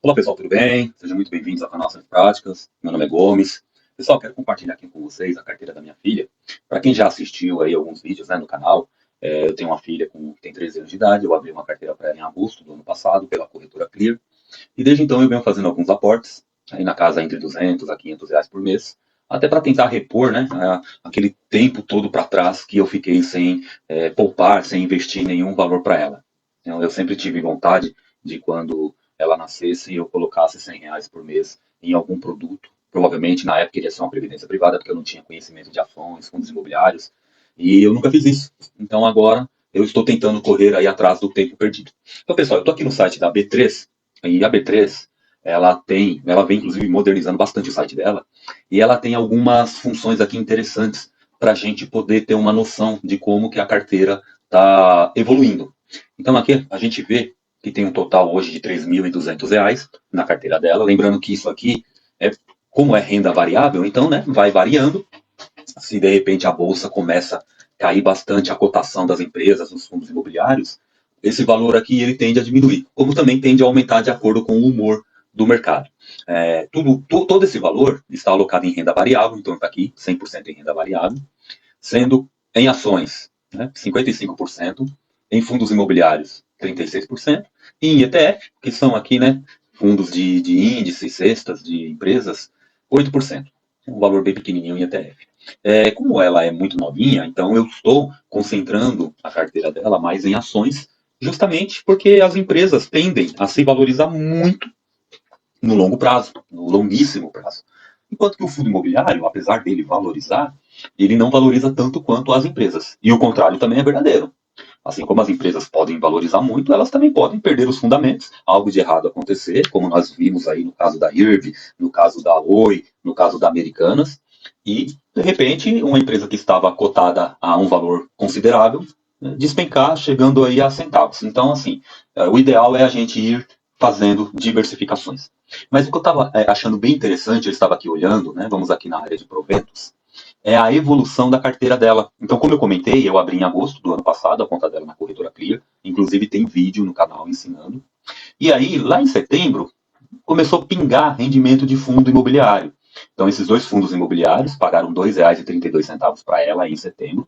Olá pessoal, tudo bem? Sejam muito bem-vindos ao canal Ciências Práticas. Meu nome é Gomes. Pessoal, quero compartilhar aqui com vocês a carteira da minha filha. Para quem já assistiu aí alguns vídeos, né, no canal, eu tenho uma filha que tem 13 anos de idade. Eu abri uma carteira para ela em agosto do ano passado pela corretora Clear. E desde então eu venho fazendo alguns aportes, aí na casa entre 200 a 500 reais por mês, até para tentar repor, né, aquele tempo todo para trás que eu fiquei sem poupar, sem investir nenhum valor para ela. Então, eu sempre tive vontade de quando ela nascesse eu colocasse 100 reais por mês em algum produto. Provavelmente na época iria ser uma previdência privada, porque eu não tinha conhecimento de ações, fundos imobiliários, e eu nunca fiz isso. Então agora eu estou tentando correr aí atrás do tempo perdido. Então, pessoal, eu estou aqui no site da B3, e a B3, ela vem inclusive modernizando bastante o site dela, e ela tem algumas funções aqui interessantes para a gente poder ter uma noção de como que a carteira está evoluindo. Então aqui a gente vê que tem um total hoje de R$ 3.200 na carteira dela. Lembrando que isso aqui, como é renda variável, então né, vai variando. Se de repente a bolsa começa a cair bastante a cotação das empresas, dos fundos imobiliários, esse valor aqui ele tende a diminuir, como também tende a aumentar de acordo com o humor do mercado. Todo esse valor está alocado em renda variável, então está aqui 100% em renda variável, sendo em ações, né, 55%, em fundos imobiliários 36%, e em ETF, que são aqui, né, fundos de índices, cestas de empresas, 8%. Um valor bem pequenininho em ETF. Como ela é muito novinha, então eu estou concentrando a carteira dela mais em ações, justamente porque as empresas tendem a se valorizar muito no longo prazo, no longuíssimo prazo. Enquanto que o fundo imobiliário, apesar dele valorizar, ele não valoriza tanto quanto as empresas. E o contrário também é verdadeiro. Assim como as empresas podem valorizar muito, elas também podem perder os fundamentos, algo de errado acontecer, como nós vimos aí no caso da IRB, no caso da Oi, no caso da Americanas, e, de repente, uma empresa que estava cotada a um valor considerável, despencar, chegando aí a centavos. Então, assim, o ideal é a gente ir fazendo diversificações. Mas o que eu estava achando bem interessante, eu estava aqui olhando, né, vamos aqui na área de proventos, é a evolução da carteira dela. Então, como eu comentei, eu abri em agosto do ano passado a conta dela na corretora Clear, inclusive tem vídeo no canal ensinando. E aí, lá em setembro, começou a pingar rendimento de fundo imobiliário. Então, esses dois fundos imobiliários pagaram R$ 2,32 para ela em setembro.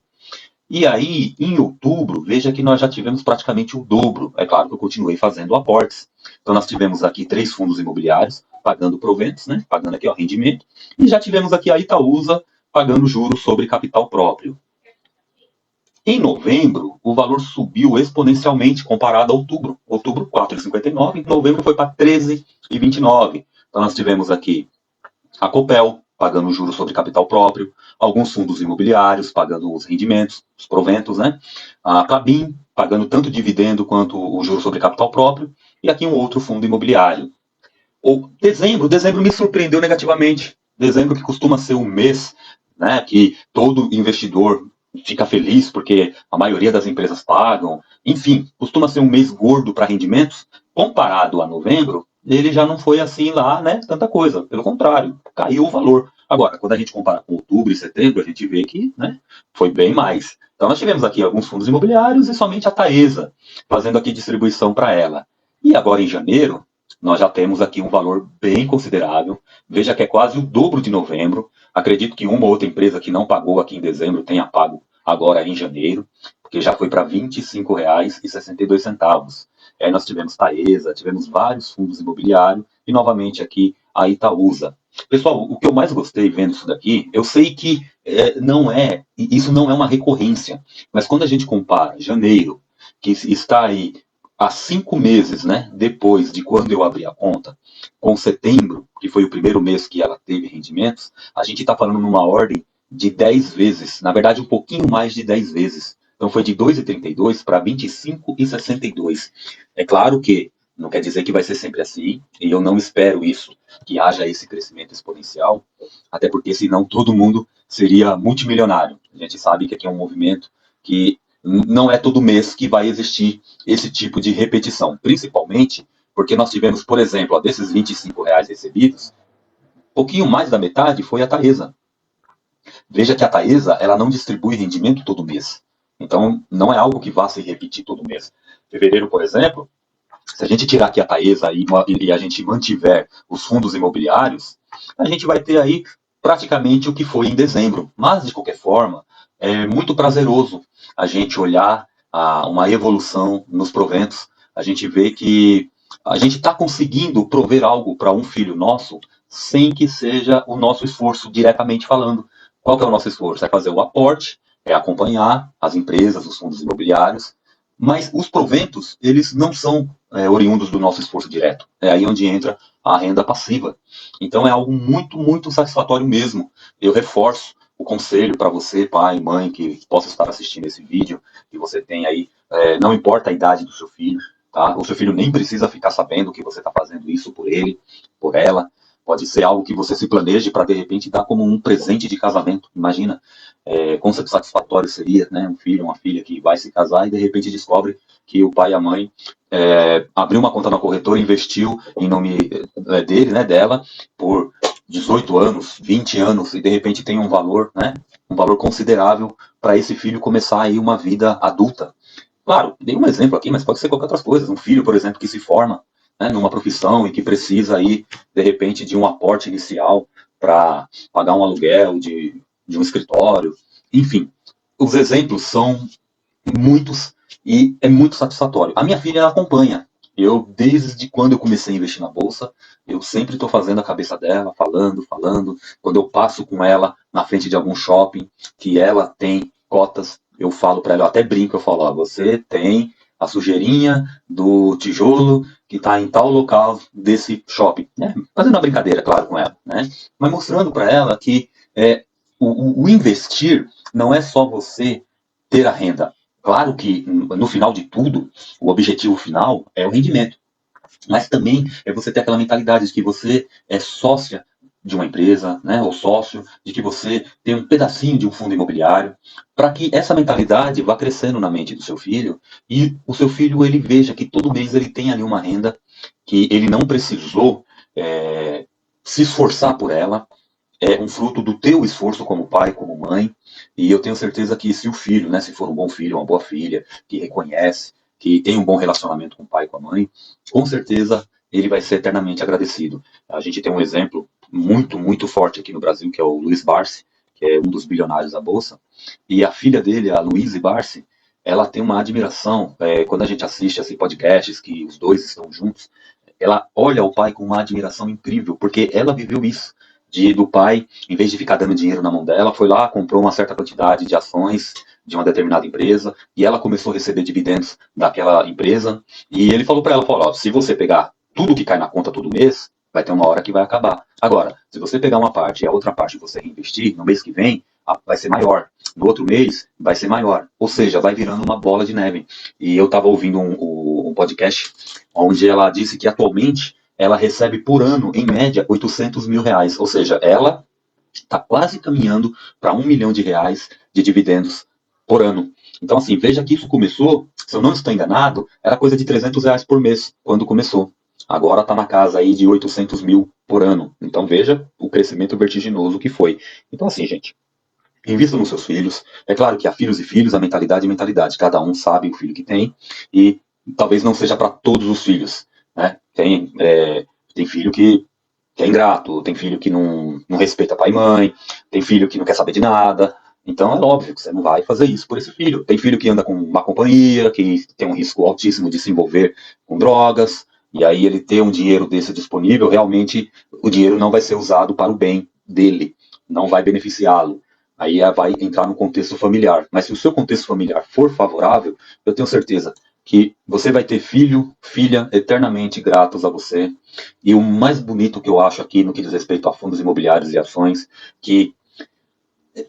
E aí, em outubro, veja que nós já tivemos praticamente o dobro. É claro que eu continuei fazendo aportes. Então, nós tivemos aqui 3 fundos imobiliários pagando proventos, né? Pagando aqui o rendimento. E já tivemos aqui a Itaúsa pagando juros sobre capital próprio. Em novembro, o valor subiu exponencialmente comparado a outubro. Outubro, 4,59, em novembro foi para 13,29. Então, nós tivemos aqui a Copel pagando juros sobre capital próprio, alguns fundos imobiliários pagando os rendimentos, os proventos, né? A Klabin pagando tanto dividendo quanto o juro sobre capital próprio, e aqui um outro fundo imobiliário. Dezembro me surpreendeu negativamente. Dezembro, que costuma ser um mês, né, que todo investidor fica feliz porque a maioria das empresas pagam, enfim, costuma ser um mês gordo para rendimentos. Comparado a novembro, ele já não foi assim lá, né, tanta coisa. Pelo contrário, caiu o valor. Agora, quando a gente compara com outubro e setembro, a gente vê que, né, foi bem mais. Então, nós tivemos aqui alguns fundos imobiliários e somente a Taesa fazendo aqui distribuição para ela. E agora, em janeiro, nós já temos aqui um valor bem considerável. Veja que é quase o dobro de novembro. Acredito que uma ou outra empresa que não pagou aqui em dezembro tenha pago agora em janeiro, porque já foi para R$ 25,62. Aí nós tivemos Taesa, tivemos vários fundos imobiliários e novamente aqui a Itaúsa. Pessoal, o que eu mais gostei vendo isso daqui, eu sei que isso não é uma recorrência, mas quando a gente compara janeiro, que está aí há 5 meses, né, depois de quando eu abri a conta, com setembro, que foi o primeiro mês que ela teve rendimentos, a gente está falando numa ordem de 10 vezes, na verdade um pouquinho mais de 10 vezes. Então foi de 2,32 para 25,62. É claro que não quer dizer que vai ser sempre assim, e eu não espero isso, que haja esse crescimento exponencial, até porque senão todo mundo seria multimilionário. A gente sabe que aqui é um movimento que não é todo mês que vai existir esse tipo de repetição, principalmente porque nós tivemos, por exemplo, desses R$ 25 recebidos, pouquinho mais da metade foi a Taesa. Veja que a Taesa, ela não distribui rendimento todo mês. Então, não é algo que vá se repetir todo mês. Fevereiro, por exemplo, Se a gente tirar aqui a Taesa e a gente mantiver os fundos imobiliários, a gente vai ter aí praticamente o que foi em dezembro. Mas, de qualquer forma, é muito prazeroso a gente olhar uma evolução nos proventos. A gente vê que a gente está conseguindo prover algo para um filho nosso sem que seja o nosso esforço diretamente falando. Qual que é o nosso esforço? É fazer o aporte, é acompanhar as empresas, os fundos imobiliários, mas os proventos, eles não são oriundos do nosso esforço direto. É aí onde entra a renda passiva. Então é algo muito, muito satisfatório mesmo. Eu reforço o conselho para você, pai, mãe, que possa estar assistindo esse vídeo, que você tem aí, não importa a idade do seu filho, tá? O seu filho nem precisa ficar sabendo que você está fazendo isso por ele, por ela. Pode ser algo que você se planeje para, de repente, dar como um presente de casamento. Imagina quão satisfatório seria, né, um filho, uma filha que vai se casar e, de repente, descobre que o pai e a mãe abriu uma conta na corretora, investiu em nome dele, né, dela, por 18 anos, 20 anos, e de repente tem um valor, né, um valor considerável para esse filho começar aí uma vida adulta. Claro, dei um exemplo aqui, mas pode ser qualquer outra coisa. Um filho, por exemplo, que se forma, né, numa profissão e que precisa aí, de repente, de um aporte inicial para pagar um aluguel de um escritório. Enfim, os exemplos são muitos e é muito satisfatório. A minha filha ela acompanha. Eu, desde quando eu comecei a investir na bolsa, eu sempre estou fazendo a cabeça dela, falando, falando. Quando eu passo com ela na frente de algum shopping, que ela tem cotas, eu falo para ela, eu até brinco, eu falo, ó, você tem a sujeirinha do tijolo que está em tal local desse shopping. Né? Fazendo uma brincadeira, claro, com ela. Né? Mas mostrando para ela que o investir não é só você ter a renda. Claro que, no final de tudo, o objetivo final é o rendimento. Mas também é você ter aquela mentalidade de que você é sócia de uma empresa, né, ou sócio, de que você tem um pedacinho de um fundo imobiliário, para que essa mentalidade vá crescendo na mente do seu filho e o seu filho ele veja que todo mês ele tem ali uma renda que ele não precisou se esforçar por ela, é um fruto do teu esforço como pai, como mãe, e eu tenho certeza que se o filho, né, se for um bom filho, uma boa filha, que reconhece, que tem um bom relacionamento com o pai e com a mãe, com certeza ele vai ser eternamente agradecido. A gente tem um exemplo muito, muito forte aqui no Brasil, que é o Luiz Barsi, que é um dos bilionários da Bolsa, e a filha dele, a Louise Barsi, ela tem uma admiração, quando a gente assiste assim, podcasts que os dois estão juntos, ela olha o pai com uma admiração incrível, porque ela viveu isso do pai, em vez de ficar dando dinheiro na mão dela, foi lá, comprou uma certa quantidade de ações de uma determinada empresa e ela começou a receber dividendos daquela empresa. E ele falou para ela, falou, ó, se você pegar tudo que cai na conta todo mês, vai ter uma hora que vai acabar. Agora, se você pegar uma parte e a outra parte você reinvestir, no mês que vem, vai ser maior. No outro mês, vai ser maior. Ou seja, vai virando uma bola de neve. E eu estava ouvindo um podcast onde ela disse que atualmente ela recebe por ano, em média, 800 mil reais. Ou seja, ela está quase caminhando para 1 milhão de reais de dividendos por ano. Então, assim, veja que isso começou, se eu não estou enganado, era coisa de 300 reais por mês, quando começou. Agora está na casa aí de 800 mil por ano. Então, veja o crescimento vertiginoso que foi. Então, assim, gente, invista nos seus filhos. É claro que há filhos e filhos, a mentalidade é mentalidade. Cada um sabe o filho que tem e talvez não seja para todos os filhos. Né? Tem filho que é ingrato, tem filho que não respeita pai e mãe, tem filho que não quer saber de nada. Então é óbvio que você não vai fazer isso por esse filho. Tem filho que anda com uma companhia, que tem um risco altíssimo de se envolver com drogas, e aí ele ter um dinheiro desse disponível, realmente o dinheiro não vai ser usado para o bem dele, não vai beneficiá-lo. Aí vai entrar no contexto familiar. Mas se o seu contexto familiar for favorável, eu tenho certeza que você vai ter filho, filha eternamente gratos a você. E o mais bonito que eu acho aqui no que diz respeito a fundos imobiliários e ações, que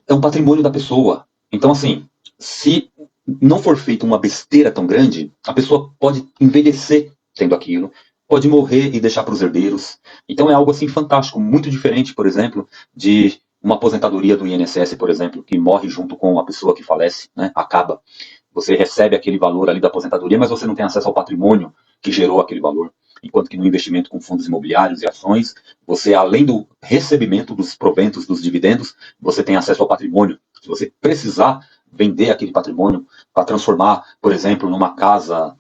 é um patrimônio da pessoa. Então, assim, se não for feita uma besteira tão grande, a pessoa pode envelhecer tendo aquilo, pode morrer e deixar para os herdeiros. Então é algo assim fantástico, muito diferente, por exemplo, de uma aposentadoria do INSS, por exemplo, que morre junto com a pessoa que falece, né, acaba. Você recebe aquele valor ali da aposentadoria, mas você não tem acesso ao patrimônio que gerou aquele valor. Enquanto que no investimento com fundos imobiliários e ações, você, além do recebimento dos proventos, dos dividendos, você tem acesso ao patrimônio. Se você precisar vender aquele patrimônio para transformar, por exemplo, numa casa,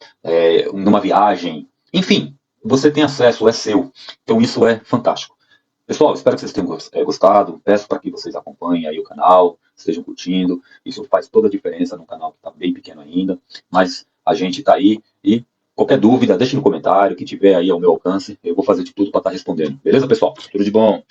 numa viagem, Enfim, você tem acesso, é seu. Então isso é fantástico. Pessoal, espero que vocês tenham gostado. Peço para que vocês acompanhem aí o canal, estejam curtindo. Isso faz toda a diferença no canal que está bem pequeno ainda. Mas a gente está aí e qualquer dúvida, deixe no comentário. Que tiver aí ao meu alcance, eu vou fazer de tudo para estar respondendo. Beleza, pessoal? Tudo de bom.